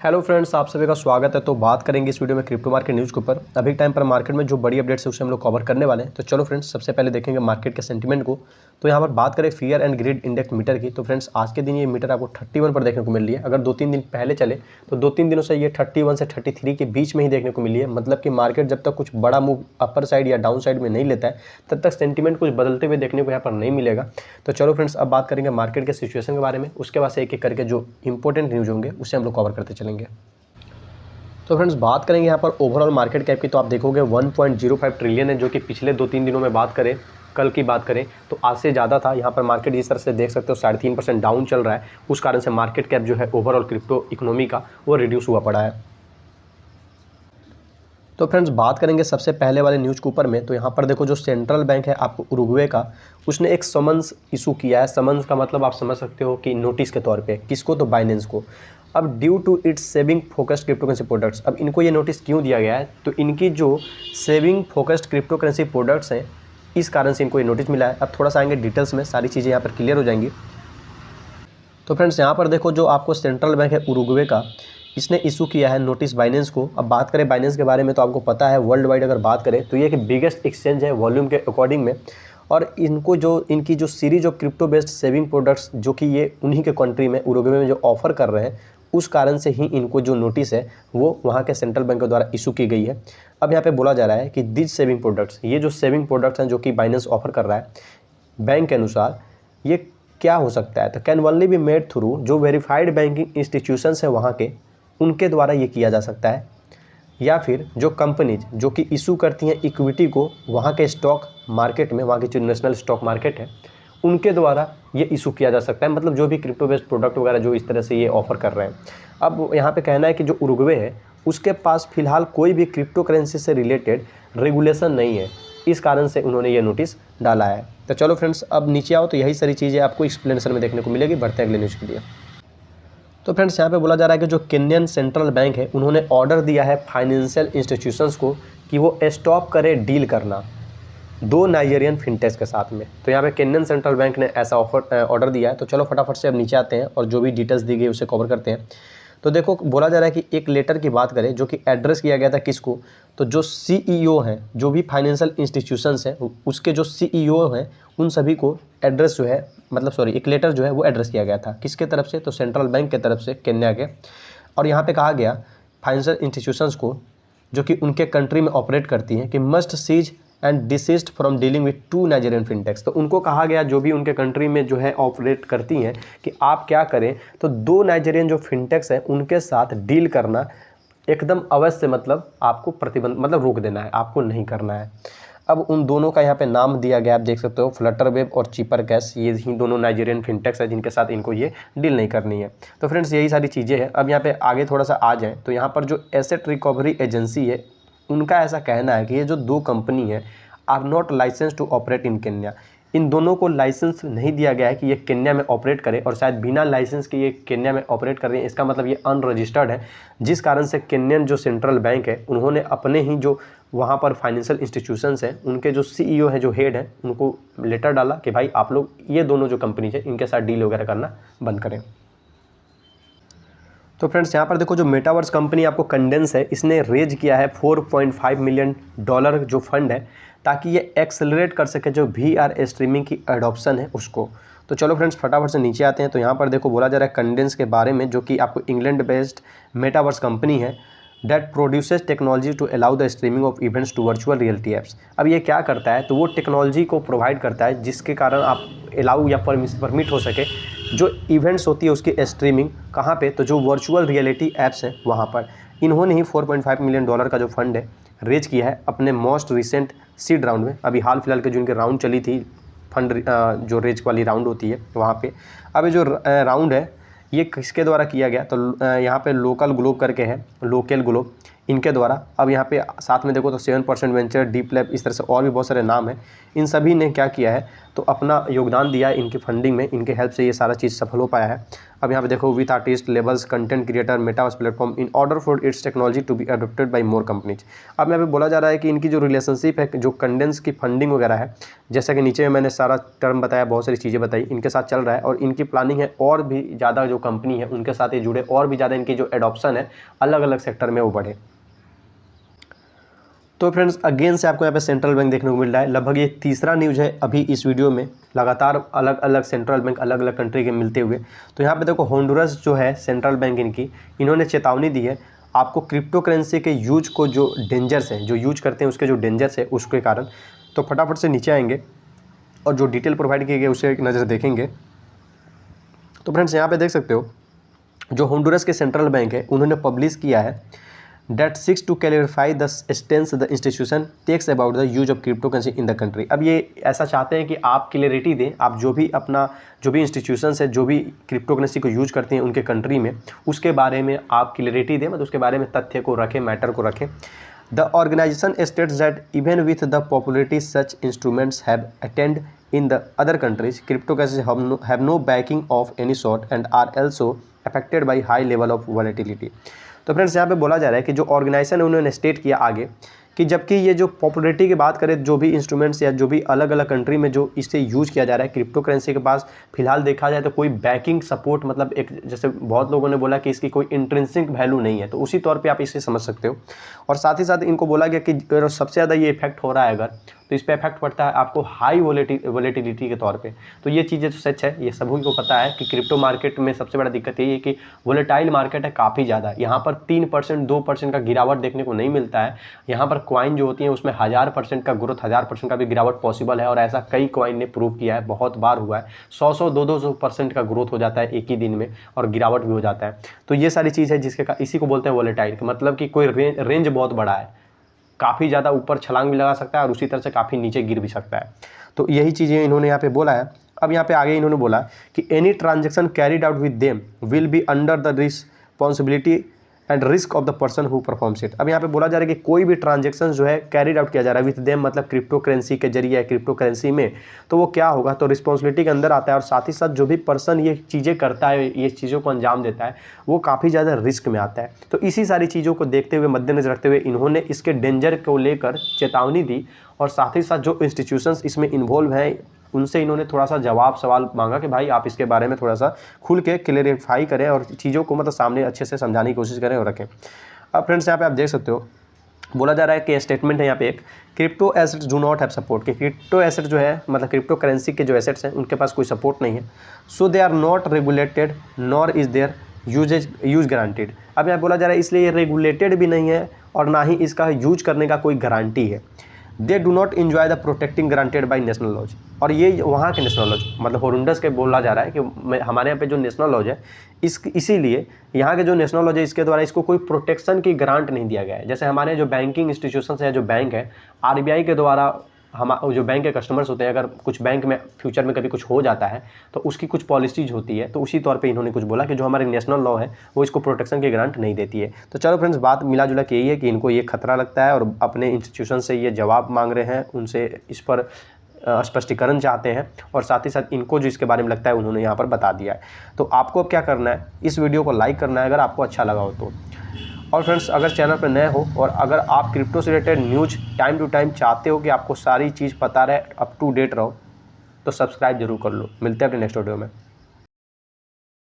Hello friends, आप सभी का स्वागत है। तो बात करेंगे इस वीडियो में क्रिप्टो मार्केट न्यूज़ के ऊपर। अभी टाइम पर मार्केट में जो बड़ी अपडेट्स है उसे हम लोग कवर करने वाले हैं। तो चलो फ्रेंड्स, सबसे पहले देखेंगे मार्केट के सेंटीमेंट को। तो यहाँ पर बात करें fear and greed index meter की, तो फ्रेंड्स आज के दिन ये मीटर आपको 31 पर देखने को मिल रही है। अगर 2-3 दिन पहले चले तो 2-3 दिनों से ये 31 से 33 के बीच में ही देखने को मिली है। मतलब कि मार्केट जब तक कुछ बड़ा मूव अपर साइड या डाउन साइड में नहीं लेता है तब तक सेंटीमेंट कुछ बदलते हुए देखने को यहाँ पर नहीं मिलेगा। तो चलो फ्रेंड्स, अब बात करेंगे मार्केट के सिचुएशन के बारे में। उसके बाद से एक एक करके जो इंपॉर्टेंट न्यूज़ होंगे उसे हम लोग कवर करते चलेंगे। तो फ्रेंड्स बात करेंगे यहाँ पर ओवरऑल मार्केट कैप की, तो आप देखोगे 1.05 ट्रिलियन है, जो कि पिछले 2-3 दिनों में बात करें, कल की बात करें तो आज से ज़्यादा था। यहाँ पर मार्केट जिस तरह से देख सकते हो 3.5% डाउन चल रहा है। उस कारण से मार्केट कैप जो है ओवरऑल क्रिप्टो इकोनॉमी का वो रिड्यूस हुआ पड़ा है। तो फ्रेंड्स बात करेंगे सबसे पहले वाले न्यूज़ के ऊपर में। तो यहाँ पर देखो, जो सेंट्रल बैंक है आपको उरुग्वे का, उसने एक समन्स इशू किया है। समन्स का मतलब आप समझ सकते हो कि नोटिस के तौर पे। किसको? तो बाइनेंस को। अब due to its saving focused crypto currency products, अब इनको ये नोटिस क्यों दिया गया है? तो इनकी जो saving focused crypto currency products हैं, इस कारण से इनको ये नोटिस मिला है। अब थोड़ा सा आएंगे डिटेल्स में, सारी चीज़ें यहाँ पर क्लियर हो जाएंगी। तो फ्रेंड्स यहाँ पर देखो, जो आपको सेंट्रल बैंक है उरुग्वे का, इसने इशू किया है नोटिस बाइनेंस को। अब बात करें बाइनेंस के बारे में तो आपको पता है, वर्ल्ड वाइड अगर बात करें तो ये एक बिगेस्ट एक्सचेंज है वॉल्यूम के अकॉर्डिंग में। और इनकी जो series of crypto based saving products जो कि ये उन्हीं के कंट्री में उरुग्वे में जो ऑफर कर रहे हैं, उस कारण से ही इनको जो नोटिस है वो वहाँ के सेंट्रल बैंक के द्वारा इशू की गई है। अब यहाँ पे बोला जा रहा है कि दिस सेविंग प्रोडक्ट्स, ये जो सेविंग प्रोडक्ट्स हैं जो कि बाइनेंस ऑफर कर रहा है बैंक के अनुसार, ये क्या हो सकता है? तो can only be made through जो वेरीफाइड बैंकिंग इंस्टीट्यूशंस है वहाँ के, उनके द्वारा ये किया जा सकता है। या फिर जो कंपनीज जो कि इशू करती हैं इक्विटी को वहाँ के स्टॉक मार्केट में, वहाँ की जो नेशनल स्टॉक मार्केट है, उनके द्वारा ये इशू किया जा सकता है। मतलब जो भी क्रिप्टो बेस्ड प्रोडक्ट वगैरह जो इस तरह से ये ऑफर कर रहे हैं। अब यहाँ पे कहना है कि जो उरुग्वे है उसके पास फिलहाल कोई भी क्रिप्टो करेंसी से रिलेटेड रेगुलेशन नहीं है, इस कारण से उन्होंने ये नोटिस डाला है। तो चलो फ्रेंड्स, अब नीचे आओ तो यही सारी चीज़ें आपको एक्सप्लेनेशन में देखने को मिलेगी। बढ़ते हैं अगले न्यूज़ के लिए। तो फ्रेंड्स यहाँ पे बोला जा रहा है कि जो केन्यन सेंट्रल बैंक है उन्होंने ऑर्डर दिया है फाइनेंशियल इंस्टीट्यूशंस को कि वो स्टॉप करे डील करना 2 नाइजीरियन फिनटेक्स के साथ में। तो यहाँ पे केन्यन सेंट्रल बैंक ने ऐसा ऑर्डर दिया है। तो चलो फटाफट से अब नीचे आते हैं और जो भी डिटेल्स दी गई उसे कवर करते हैं। तो देखो, बोला जा रहा है कि एक लेटर की बात करें जो कि एड्रेस किया गया था किसको? तो जो सीईओ हैं, जो भी फाइनेंशियल इंस्टीट्यूशंस हैं उसके जो सीईओ हैं, उन सभी को एड्रेस जो है, मतलब सॉरी, एक लेटर जो है वो एड्रेस किया गया था। किसके तरफ से? तो सेंट्रल बैंक के तरफ से, केन्या के। और यहाँ पे कहा गया फाइनेंशियल इंस्टीट्यूशंस को जो कि उनके कंट्री में ऑपरेट करती हैं कि must cease and desist from dealing with 2 Nigerian fintechs. तो उनको कहा गया, जो भी उनके कंट्री में जो है ऑपरेट करती हैं, कि आप क्या करें, तो 2 नाइजीरियन जो फिनटेक्स हैं उनके साथ डील करना एकदम अवश्य, मतलब आपको प्रतिबंध, मतलब रोक देना है, आपको नहीं करना है। अब उन दोनों का यहाँ पे नाम दिया गया, आप देख सकते हो, फ्लटरवेव और चीपर कैश। ये ही दोनों नाइजीरियन फिनटेक्स है जिनके साथ इनको ये डील नहीं करनी है। तो फ्रेंड्स यही सारी चीज़ें हैं। अब यहाँ पे आगे थोड़ा सा आ जाएँ तो यहाँ पर जो एसेट रिकवरी एजेंसी है उनका ऐसा कहना है कि ये जो 2 कंपनी है are not license to operate in Kenya. इन दोनों को लाइसेंस नहीं दिया गया है कि ये केन्या में ऑपरेट करे, और शायद बिना लाइसेंस के ये केन्या में ऑपरेट कर रही है। इसका मतलब ये अनरजिस्टर्ड है, जिस कारण से केन्यन जो सेंट्रल बैंक है उन्होंने अपने ही जो वहाँ पर फाइनेंशियल इंस्टीट्यूशंस हैं, उनके जो सीईओ है, जो हेड है, उनको लेटर डाला कि भाई आप लोग ये दोनों जो कंपनीज है इनके साथ डील वगैरह करना बंद करें। तो फ्रेंड्स यहाँ पर देखो, जो मेटावर्स कंपनी आपको कंडेंस है, इसने रेज किया है $4.5 मिलियन जो फंड है, ताकि ये एक्सेलरेट कर सके जो VR स्ट्रीमिंग की एडॉप्शन है उसको। तो चलो फ्रेंड्स फटाफट से नीचे आते हैं। तो यहाँ पर देखो बोला जा रहा है कंडेंस के बारे में, जो कि आपको इंग्लैंड बेस्ड मेटावर्स कंपनी है that produces technology to allow the streaming of events to virtual reality apps. अब ये क्या करता है? तो वो टेक्नोलॉजी को प्रोवाइड करता है जिसके कारण आप अलाउ या परमिट हो सके जो इवेंट्स होती है उसकी स्ट्रीमिंग। कहाँ पे? तो जो वर्चुअल रियलिटी ऐप्स हैं वहाँ पर। इन्होंने ही $4.5 मिलियन का जो फंड है रेज किया है अपने मोस्ट रिसेंट सीड राउंड में। अभी हाल फिलहाल के जो इनके राउंड चली थी, फंड जो रेज वाली राउंड होती है वहाँ पे। अब ये जो राउंड है ये किसके द्वारा किया गया? तो यहाँ पे लोकल ग्लोब करके है, लोकल ग्लोब, इनके द्वारा। अब यहाँ पे साथ में देखो तो 7% वेंचर, डीप लैब, इस तरह से और भी बहुत सारे नाम हैं। इन सभी ने क्या किया है? तो अपना योगदान दिया है इनकी फंडिंग में, इनके हेल्प से ये सारा चीज़ सफल हो पाया है। अब यहाँ पे देखो with artist, labels, content creator, metaverse platform in order for its technology to be adopted by more companies. अब यहाँ पे बोला जा रहा है कि इनकी जो रिलेशनशिप है, जो कंडेंस की फंडिंग वगैरह है, जैसा कि नीचे मैंने सारा टर्म बताया, बहुत सारी चीज़ें बताई, इनके साथ चल रहा है और इनकी प्लानिंग है और भी ज़्यादा जो कंपनी है उनके साथ ये जुड़े और भी ज़्यादा इनकी जो एडॉप्शन है अलग अलग सेक्टर में वो बढ़े। तो फ्रेंड्स अगेन से आपको यहाँ पे सेंट्रल बैंक देखने को मिल रहा है। लगभग ये तीसरा न्यूज़ है अभी इस वीडियो में, लगातार अलग अलग सेंट्रल बैंक अलग अलग कंट्री के मिलते हुए। तो यहाँ पे देखो होंडुरस जो है सेंट्रल बैंक इन्होंने चेतावनी दी है आपको क्रिप्टो करेंसी के यूज को, जो डेंजर्स हैं, जो यूज करते हैं उसके जो डेंजर्स है उसके कारण। तो फटाफट से नीचे आएंगे और जो डिटेल प्रोवाइड की गई उसे एक नज़र देखेंगे। तो फ्रेंड्स यहाँ पे देख सकते हो जो होंडुरस के सेंट्रल बैंक है उन्होंने पब्लिश किया है that seeks to clarify the stance the institution takes about the use of cryptocurrency in the country। अब ये ऐसा चाहते हैं कि आप क्लियरिटी दें, आप जो भी इंस्टीट्यूशंस है जो भी क्रिप्टो करेंसी को यूज करते हैं उनके कंट्री में, उसके बारे में आप क्लियरिटी दें, मतलब उसके बारे में तथ्य को रखें, मैटर को रखें। The organization states that even with the popularity such instruments have attained in the other countries, cryptocurrencies have no backing of any sort and are also affected by high level of volatility। तो friends यहाँ पे बोला जा रहा है कि जो organisation है उन्होंने स्टेट किया आगे कि जबकि ये जो पॉपुलरिटी की बात करें, जो भी इंस्ट्रूमेंट्स या जो भी अलग अलग कंट्री में जो इसे यूज किया जा रहा है क्रिप्टो करेंसी के पास फिलहाल देखा जाए तो कोई बैकिंग सपोर्ट, मतलब एक जैसे बहुत लोगों ने बोला कि इसकी कोई इंट्रिंसिक वैल्यू नहीं है, तो उसी तौर पे आप इसे समझ सकते हो। और साथ ही साथ इनको बोला गया कि सबसे ज़्यादा ये इफेक्ट हो रहा है अगर, तो इस पर इफेक्ट पड़ता है आपको हाई वोलेटिलिटी के तौर पे। तो ये चीज़ें तो सच है, ये सभी को पता है कि क्रिप्टो मार्केट में सबसे बड़ा दिक्कत यही है कि वोलेटाइल मार्केट है काफ़ी ज़्यादा। यहाँ पर 3% 2% का गिरावट देखने को नहीं मिलता है। यहाँ पर कॉइन जो होती है उसमें 1000% का ग्रोथ, 1000% का भी गिरावट पॉसिबल है और ऐसा कई कॉइन ने प्रूव किया है, बहुत बार हुआ है। 100 200% का ग्रोथ हो जाता है एक ही दिन में और गिरावट भी हो जाता है। तो ये सारी चीज़ है जिसके इसी को बोलते हैं वोलेटाइल, मतलब कि कोई रेंज बहुत बड़ा है, काफ़ी ज़्यादा ऊपर छलांग भी लगा सकता है और उसी तरह से काफ़ी नीचे गिर भी सकता है। तो यही चीज़ें इन्होंने यहाँ पे बोला है। अब यहाँ पे आगे इन्होंने बोला कि any transaction carried out with them will be under the responsibility and risk of the person who performs it. अब यहाँ पे बोला जा रहा है कि कोई भी ट्रांजैक्शन जो है कैरिड आउट किया जा रहा है विद देम, मतलब क्रिप्टो करेंसी के जरिए है, क्रिप्टो करेंसी में, तो वो क्या होगा, तो रिस्पॉन्सिबिलिटी के अंदर आता है। और साथ ही साथ जो भी पर्सन ये चीज़ें करता है, ये चीज़ों को अंजाम देता है, वो काफ़ी ज़्यादा रिस्क में आता है। तो इसी सारी चीज़ों को देखते हुए, मद्देनजर रखते हुए इन्होंने इसके डेंजर को लेकर चेतावनी दी और साथ ही साथ जो इंस्टीट्यूशंस इसमें इन्वॉल्व हैं उनसे इन्होंने थोड़ा सा जवाब सवाल मांगा कि भाई आप इसके बारे में थोड़ा सा खुल के क्लेरिफाई करें और चीज़ों को मतलब सामने अच्छे से समझाने की कोशिश करें और रखें। अब फ्रेंड्स यहाँ पे आप देख सकते हो बोला जा रहा है कि स्टेटमेंट है यहाँ पे एक, crypto assets do not have support, कि क्रिप्टो एसेट जो है मतलब क्रिप्टो करेंसी के जो एसेट्स हैं उनके पास कोई सपोर्ट नहीं है। So they are not regulated nor is their use guaranteed. अब यहाँ बोला जा रहा है इसलिए ये रेगुलेटेड भी नहीं है और ना ही इसका यूज करने का कोई गारंटी है। They do not enjoy the protecting guaranteed by national laws, और ये वहाँ के नेशनल लॉज मतलब होंडुरस के बोला जा रहा है कि हमारे यहाँ पे जो नेशनल लॉज है इसीलिए यहाँ के जो नेशनल लॉज है इसके द्वारा इसको कोई प्रोटेक्शन की ग्रांट नहीं दिया गया है। जैसे हमारे जो बैंकिंग इंस्टीट्यूशंस है, जो बैंक है, RBI के द्वारा हम जो बैंक के कस्टमर्स होते हैं, अगर कुछ बैंक में फ्यूचर में कभी कुछ हो जाता है तो उसकी कुछ पॉलिसीज होती है, तो उसी तौर पे इन्होंने कुछ बोला कि जो हमारे नेशनल लॉ है वो इसको प्रोटेक्शन की ग्रांट नहीं देती है। तो चलो फ्रेंड्स, बात मिला जुला के यही है कि इनको ये खतरा लगता है और अपने इंस्टीट्यूशन से ये जवाब मांग रहे हैं, उनसे इस पर स्पष्टीकरण चाहते हैं और साथ ही साथ इनको जो इसके बारे में लगता है उन्होंने यहाँ पर बता दिया है। तो आपको अब क्या करना है, इस वीडियो को लाइक करना है अगर आपको अच्छा लगा हो तो। और फ्रेंड्स, अगर चैनल पर नए हो और अगर आप क्रिप्टो से related news time to time चाहते हो कि आपको सारी चीज़ पता रहे, अप टू डेट रहो, तो सब्सक्राइब जरूर कर लो। मिलते हैं अपने नेक्स्ट वीडियो में।